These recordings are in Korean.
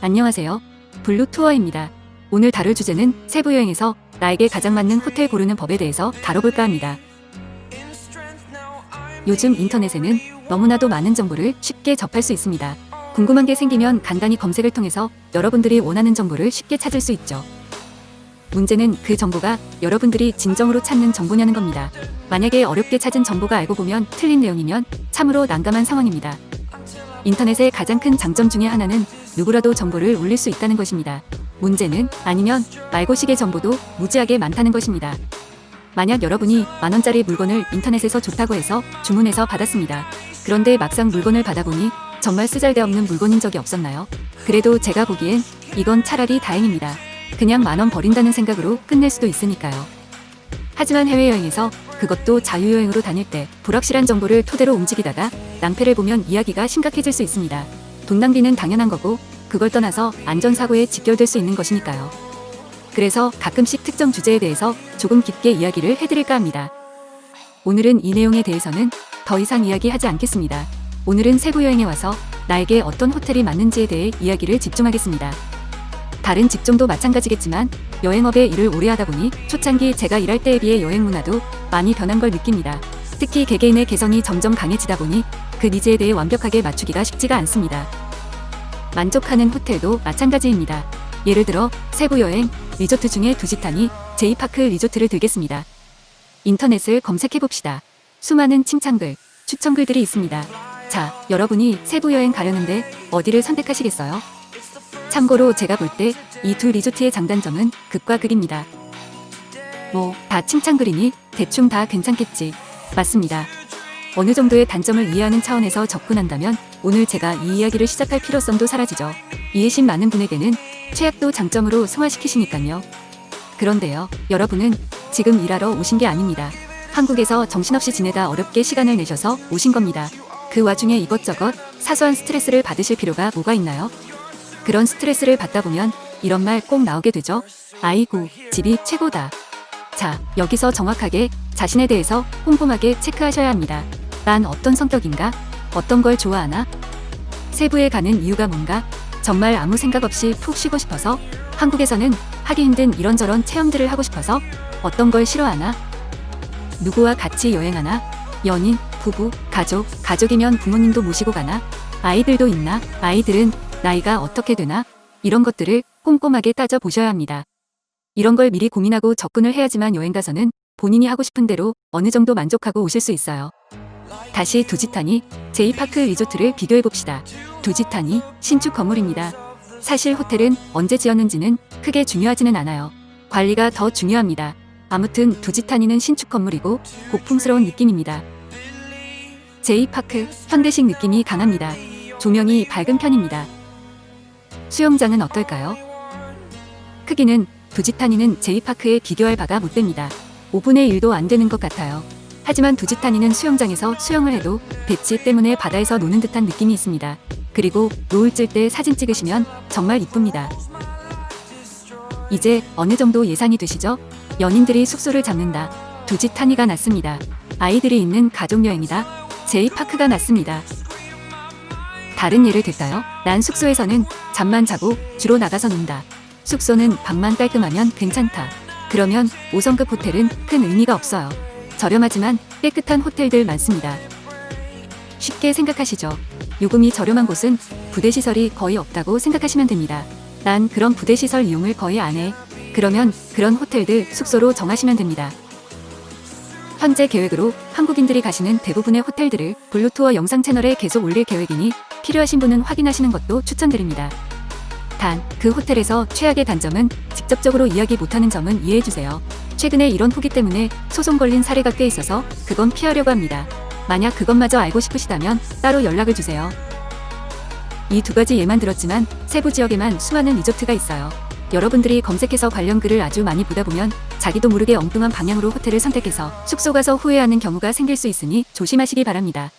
안녕하세요. 블루투어입니다. 오늘 다룰 주제는 세부 여행에서 나에게 가장 맞는 호텔 고르는 법에 대해서 다뤄볼까 합니다. 요즘 인터넷에는 너무나도 많은 정보를 쉽게 접할 수 있습니다. 궁금한 게 생기면 간단히 검색을 통해서 여러분들이 원하는 정보를 쉽게 찾을 수 있죠. 문제는 그 정보가 여러분들이 진정으로 찾는 정보냐는 겁니다. 만약에 어렵게 찾은 정보가 알고 보면 틀린 내용이면 참으로 난감한 상황입니다. 인터넷의 가장 큰 장점 중에 하나는 누구라도 정보를 올릴 수 있다는 것입니다. 문제는 아니면 말고식의 정보도 무지하게 많다는 것입니다. 만약 여러분이 만원짜리 물건을 인터넷에서 좋다고 해서 주문해서 받았습니다. 그런데 막상 물건을 받아보니 정말 쓰잘데없는 물건인 적이 없었나요? 그래도 제가 보기엔 이건 차라리 다행입니다. 그냥 만원 버린다는 생각으로 끝낼 수도 있으니까요. 하지만 해외여행에서 그것도 자유여행으로 다닐 때 불확실한 정보를 토대로 움직이다가 낭패를 보면 이야기가 심각해질 수 있습니다. 돈 낭비는 당연한 거고 그걸 떠나서 안전사고에 직결될 수 있는 것이니까요. 그래서 가끔씩 특정 주제에 대해서 조금 깊게 이야기를 해드릴까 합니다. 오늘은 이 내용에 대해서는 더 이상 이야기하지 않겠습니다. 오늘은 세부 여행에 와서 나에게 어떤 호텔이 맞는지에 대해 이야기를 집중하겠습니다. 다른 직종도 마찬가지겠지만 여행업에 일을 오래 하다 보니 초창기 제가 일할 때에 비해 여행 문화도 많이 변한 걸 느낍니다. 특히 개개인의 개성이 점점 강해지다 보니 그 니즈에 대해 완벽하게 맞추기가 쉽지가 않습니다. 만족하는 호텔도 마찬가지입니다. 예를 들어 세부 여행, 리조트 중에 두지타니, 제이파크 리조트를 들겠습니다. 인터넷을 검색해봅시다. 수많은 칭찬글, 추천글들이 있습니다. 자, 여러분이 세부 여행 가려는데 어디를 선택하시겠어요? 참고로 제가 볼 때 이 두 리조트의 장단점은 극과 극입니다. 다 칭찬글이니 대충 다 괜찮겠지. 맞습니다. 어느 정도의 단점을 이해하는 차원에서 접근한다면 오늘 제가 이 이야기를 시작할 필요성도 사라지죠. 이해심 많은 분에게는 최악도 장점으로 승화시키시니깐요. 그런데요, 여러분은 지금 일하러 오신 게 아닙니다. 한국에서 정신없이 지내다 어렵게 시간을 내셔서 오신 겁니다. 그 와중에 이것저것 사소한 스트레스를 받으실 필요가 뭐가 있나요? 그런 스트레스를 받다 보면 이런 말 꼭 나오게 되죠. 아이고, 집이 최고다. 자, 여기서 정확하게 자신에 대해서 꼼꼼하게 체크하셔야 합니다. 난 어떤 성격인가? 어떤 걸 좋아하나? 세부에 가는 이유가 뭔가? 정말 아무 생각 없이 푹 쉬고 싶어서? 한국에서는 하기 힘든 이런저런 체험들을 하고 싶어서? 어떤 걸 싫어하나? 누구와 같이 여행하나? 연인, 부부, 가족이면 부모님도 모시고 가나? 아이들도 있나? 아이들은 나이가 어떻게 되나? 이런 것들을 꼼꼼하게 따져보셔야 합니다. 이런 걸 미리 고민하고 접근을 해야지만 여행 가서는 본인이 하고 싶은 대로 어느 정도 만족하고 오실 수 있어요. 다시 두지타니, 제이파크 리조트를 비교해봅시다. 두지타니, 신축 건물입니다. 사실 호텔은 언제 지었는지는 크게 중요하지는 않아요. 관리가 더 중요합니다. 아무튼 두지타니는 신축 건물이고 고풍스러운 느낌입니다. 제이파크, 현대식 느낌이 강합니다. 조명이 밝은 편입니다. 수영장은 어떨까요? 크기는 두지타니는 제이파크에 비교할 바가 못 됩니다. 5분의 1도 안 되는 것 같아요. 하지만 두지타니는 수영장에서 수영을 해도 배치 때문에 바다에서 노는 듯한 느낌이 있습니다. 그리고 노을 질 때 사진 찍으시면 정말 이쁩니다. 이제 어느 정도 예상이 되시죠? 연인들이 숙소를 잡는다. 두지타니가 낫습니다. 아이들이 있는 가족여행이다. 제이파크가 낫습니다. 다른 예를 들까요? 난 숙소에서는 잠만 자고 주로 나가서 논다. 숙소는 방만 깔끔하면 괜찮다. 그러면 5성급 호텔은 큰 의미가 없어요. 저렴하지만 깨끗한 호텔들 많습니다. 쉽게 생각하시죠. 요금이 저렴한 곳은 부대시설이 거의 없다고 생각하시면 됩니다. 난 그런 부대시설 이용을 거의 안 해. 그러면 그런 호텔들 숙소로 정하시면 됩니다. 현재 계획으로 한국인들이 가시는 대부분의 호텔들을 블루투어 영상 채널에 계속 올릴 계획이니 필요하신 분은 확인하시는 것도 추천드립니다. 단, 그 호텔에서 최악의 단점은 직접적으로 이야기 못하는 점은 이해해주세요. 최근에 이런 후기 때문에 소송 걸린 사례가 꽤 있어서 그건 피하려고 합니다. 만약 그것마저 알고 싶으시다면 따로 연락을 주세요. 이 두 가지 예만 들었지만 세부 지역에만 수많은 리조트가 있어요. 여러분들이 검색해서 관련 글을 아주 많이 보다 보면 자기도 모르게 엉뚱한 방향으로 호텔을 선택해서 숙소 가서 후회하는 경우가 생길 수 있으니 조심하시기 바랍니다.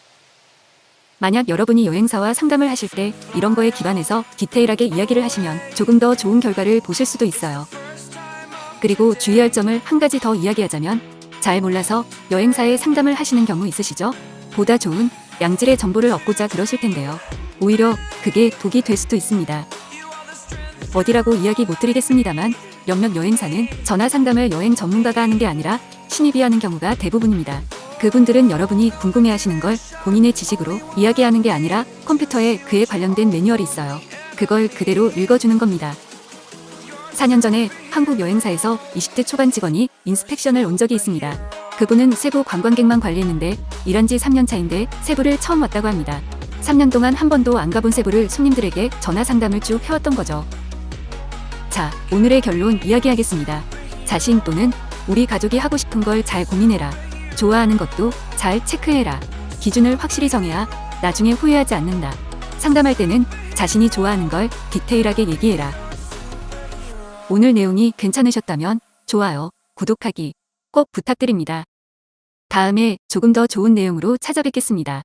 만약 여러분이 여행사와 상담을 하실 때 이런 거에 기반해서 디테일하게 이야기를 하시면 조금 더 좋은 결과를 보실 수도 있어요. 그리고 주의할 점을 한 가지 더 이야기하자면 잘 몰라서 여행사에 상담을 하시는 경우 있으시죠? 보다 좋은 양질의 정보를 얻고자 그러실 텐데요. 오히려 그게 독이 될 수도 있습니다. 어디라고 이야기 못 드리겠습니다만 몇몇 여행사는 전화 상담을 여행 전문가가 하는 게 아니라 신입이 하는 경우가 대부분입니다. 그분들은 여러분이 궁금해하시는 걸 본인의 지식으로 이야기하는 게 아니라 컴퓨터에 그에 관련된 매뉴얼이 있어요. 그걸 그대로 읽어주는 겁니다. 4년 전에 한국 여행사에서 20대 초반 직원이 인스펙션을 온 적이 있습니다. 그분은 세부 관광객만 관리했는데 일한 지 3년 차인데 세부를 처음 왔다고 합니다. 3년 동안 한 번도 안 가본 세부를 손님들에게 전화 상담을 쭉 해왔던 거죠. 자, 오늘의 결론 이야기하겠습니다. 자신 또는 우리 가족이 하고 싶은 걸 잘 고민해라. 좋아하는 것도 잘 체크해라. 기준을 확실히 정해야 나중에 후회하지 않는다. 상담할 때는 자신이 좋아하는 걸 디테일하게 얘기해라. 오늘 내용이 괜찮으셨다면 좋아요, 구독하기 꼭 부탁드립니다. 다음에 조금 더 좋은 내용으로 찾아뵙겠습니다.